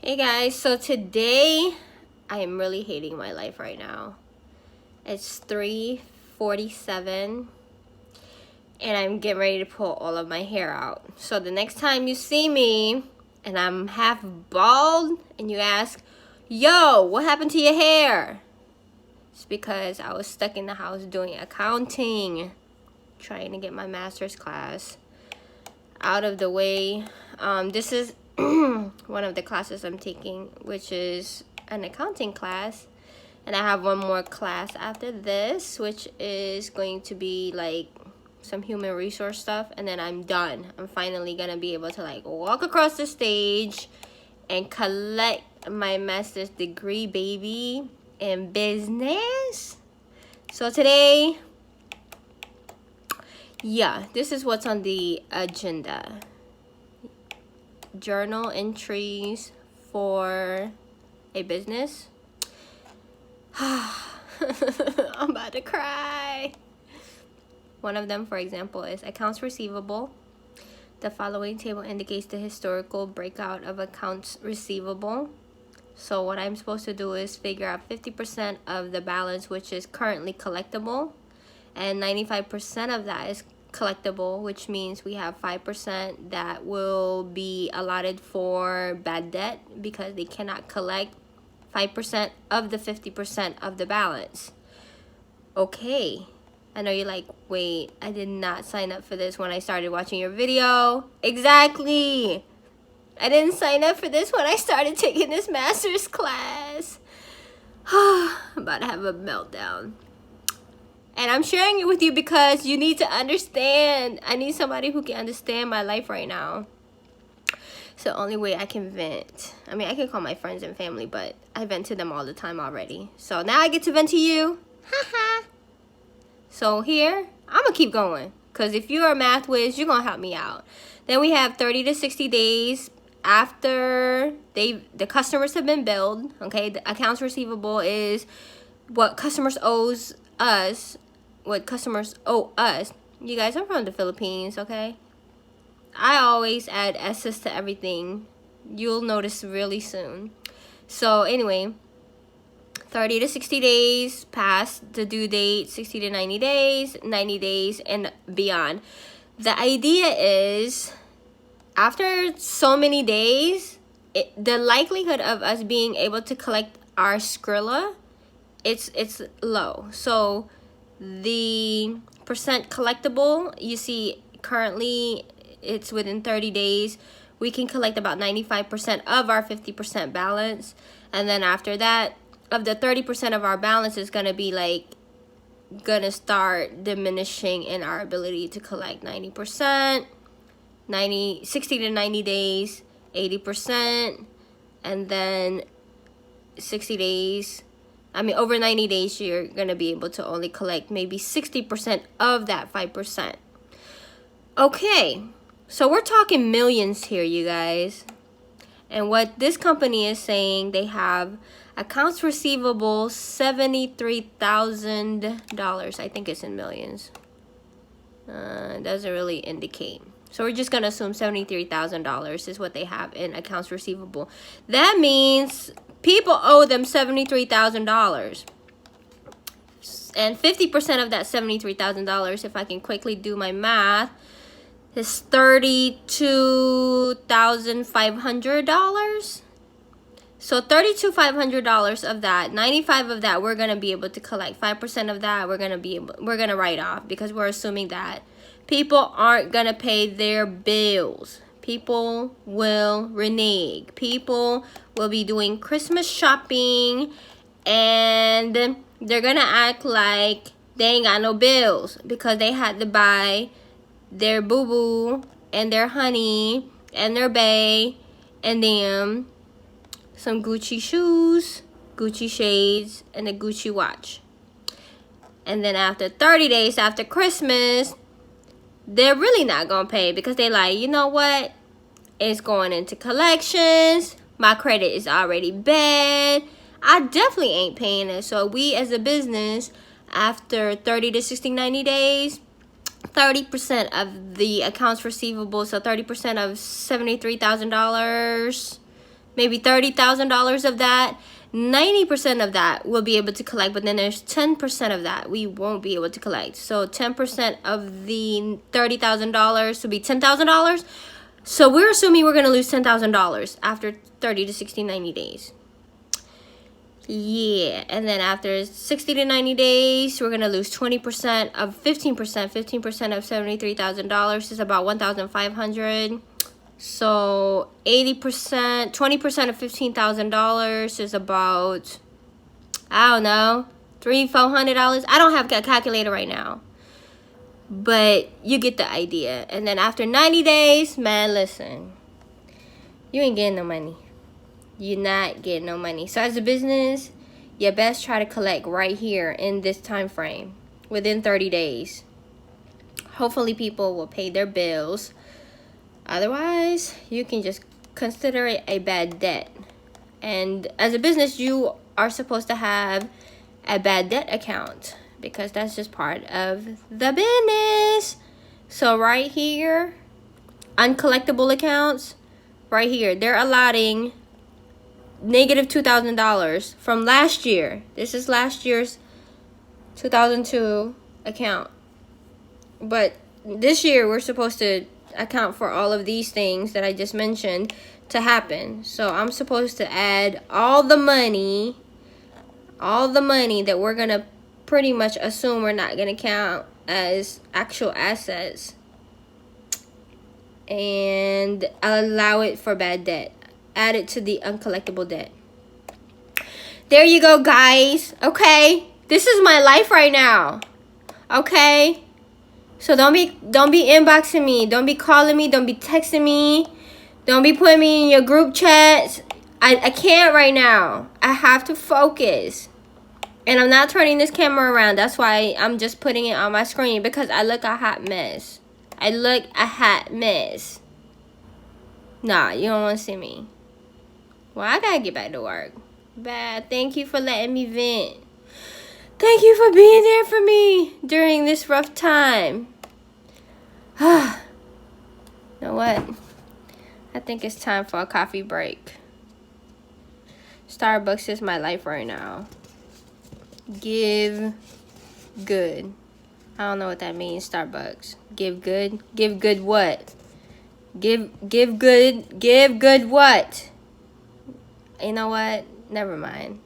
Hey guys, so today I am really hating my life right now. It's 3:47 and I'm getting ready to pull all of my hair out. So the next time you see me and I'm half bald and you ask, yo, what happened to your hair? It's because I was stuck in the house doing accounting, trying to get my master's class out of the way. This is one of the classes I'm taking, which is an accounting class, and I have one more class after this, which is going to be like some human resource stuff, and then I'm done. I'm finally gonna be able to like walk across the stage and collect my master's degree, baby, in business. So today, yeah, this is what's on the agenda. Journal entries for a business. I'm about to cry. One of them, for example, is accounts receivable. The following table indicates the historical breakout of accounts receivable. So what I'm supposed to do is figure out 50% of the balance, which is currently collectible, and 95% of that is collectible, which means we have 5% that will be allotted for bad debt because they cannot collect 5% of the 50% of the balance. Okay, I know you're like, wait, I did not sign up for this when I started watching your video. Exactly, I didn't sign up for this when I started taking this master's class. I'm about to have a meltdown. And I'm sharing it with you because you need to understand. I need somebody who can understand my life right now. It's the only way I can vent. I mean, I can call my friends and family, but I vent to them all the time already. So now I get to vent to you. Haha. So here, I'm going to keep going. Because if you're a math whiz, you're going to help me out. Then we have 30 to 60 days after the customers have been billed. Okay, the accounts receivable is what customers owes us. What customers owe us. You guys, I'm from the Philippines, okay? I always add S's to everything. You'll notice really soon. So anyway, 30 to 60 days past the due date, 60 to 90 days, 90 days, and beyond. The idea is, after so many days, the likelihood of us being able to collect our Skrilla, it's low. So the percent collectible, you see currently it's within 30 days. We can collect about 95% of our 50% balance. And then after that, of the 30% of our balance is going to be like, going to start diminishing in our ability to collect 90%, 60 to 90 days, 80%, and then 60 days. I mean, over 90 days, you're going to be able to only collect maybe 60% of that 5%. Okay, so we're talking millions here, you guys. And what this company is saying, they have accounts receivable $73,000. I think it's in millions. It doesn't really indicate. So we're just going to assume $73,000 is what they have in accounts receivable. That means people owe them $73,000. And 50% of that $73,000, if I can quickly do my math, is $32,500. So $32,500 of that, 95 of that, we're going to be able to collect. 5% of that, we're going to write off because we're assuming that people aren't going to pay their bills. People will renege. People will be doing Christmas shopping and they're going to act like they ain't got no bills because they had to buy their boo-boo and their honey and their bae and them some Gucci shoes, Gucci shades, and a Gucci watch. And then after 30 days after Christmas, they're really not gonna pay because they like, you know what? It's going into collections. My credit is already bad. I definitely ain't paying it. So we as a business, after 30 to 60, 90 days, 30% of the accounts receivable, so 30% of $73,000 maybe $30,000 of that. 90% of that we'll be able to collect, but then there's 10% of that we won't be able to collect. So 10% of the $30,000 will be $10,000. So we're assuming we're going to lose $10,000 after 30 to 60, 90 days. Yeah, and then after 60 to 90 days, we're going to lose 20% of 15%. 15% of $73,000 is about $1,500. So 80%, 20% of $15,000 is about, I don't know, $300-400. I don't have a calculator right now, but you get the idea. And then after 90 days, man, listen, you ain't getting no money. You're not getting no money. So as a business, you best try to collect right here in this time frame, within 30 days. Hopefully people will pay their bills. Otherwise, you can just consider it a bad debt. And as a business, you are supposed to have a bad debt account because that's just part of the business. So right here, uncollectible accounts, right here, they're allotting negative $2,000 from last year. This is last year's 2002 account. But this year, we're supposed to account for all of these things that I just mentioned to happen. So I'm supposed to add all the money that we're going to pretty much assume we're not going to count as actual assets, and allow it for bad debt. Add it to the uncollectible debt. There you go, guys. Okay, this is my life right now. Okay, so don't be inboxing me, don't be calling me, don't be texting me, don't be putting me in your group chats. I can't right now. I have to focus. And I'm not turning this camera around. That's why I'm just putting it on my screen, because I look a hot mess. I look a hot mess. Nah, you don't want to see me. Well, I gotta get back to work. Bad. Thank you for letting me vent. Thank you for being there for me during this rough time. You know what? I think it's time for a coffee break. Starbucks is my life right now. Give good. I don't know what that means, Starbucks. Give good? Give good what? Give good what? You know what? Never mind.